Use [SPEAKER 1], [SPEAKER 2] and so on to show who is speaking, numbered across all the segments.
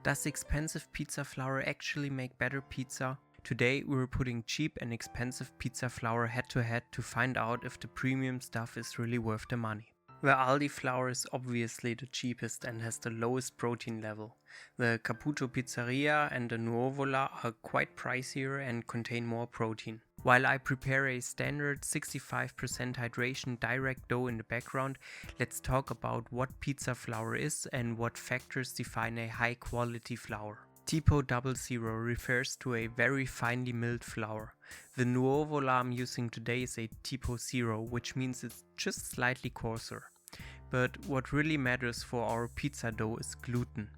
[SPEAKER 1] Does expensive pizza flour actually make better pizza? Today we're putting cheap and expensive pizza flour head to head to find out if the premium stuff is really worth the money. The Aldi flour is obviously the cheapest and has the lowest protein level. The Caputo Pizzeria and the Nuovola are quite pricier and contain more protein. While I prepare a standard 65% hydration direct dough in the background, let's talk about what pizza flour is and what factors define a high quality flour. Tipo 00 refers to a very finely milled flour. The Nuovola I'm using today is a Tipo 0, which means it's just slightly coarser. But what really matters for our pizza dough is gluten.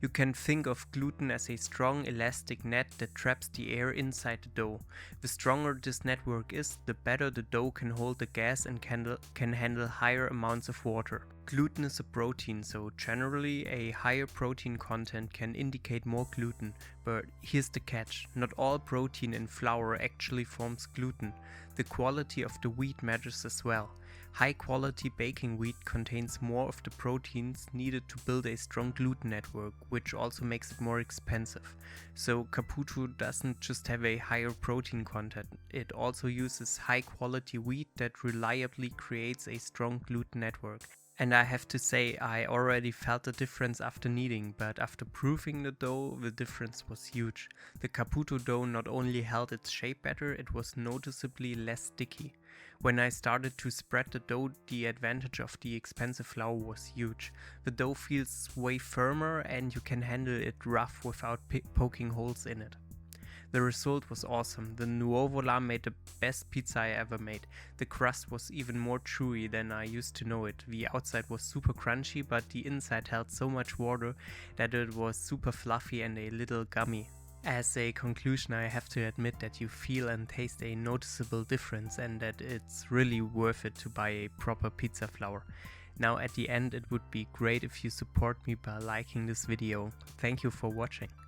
[SPEAKER 1] You can think of gluten as a strong elastic net that traps the air inside the dough. The stronger this network is, the better the dough can hold the gas and can handle higher amounts of water. Gluten is a protein, so generally a higher protein content can indicate more gluten, but here's the catch: not all protein in flour actually forms gluten. The quality of the wheat matters as well. High quality baking wheat contains more of the proteins needed to build a strong gluten network, which also makes it more expensive. So Caputo doesn't just have a higher protein content, it also uses high quality wheat that reliably creates a strong gluten network. And I have to say, I already felt the difference after kneading, but after proofing the dough, the difference was huge. The Caputo dough not only held its shape better, it was noticeably less sticky. When I started to spread the dough, the advantage of the expensive flour was huge. The dough feels way firmer and you can handle it rough without poking holes in it. The result was awesome. The Nuovola made the best pizza I ever made. The crust was even more chewy than I used to know it. The outside was super crunchy, but the inside held so much water that it was super fluffy and a little gummy. As a conclusion, I have to admit that you feel and taste a noticeable difference and that it's really worth it to buy a proper pizza flour. Now at the end, it would be great if you support me by liking this video. Thank you for watching.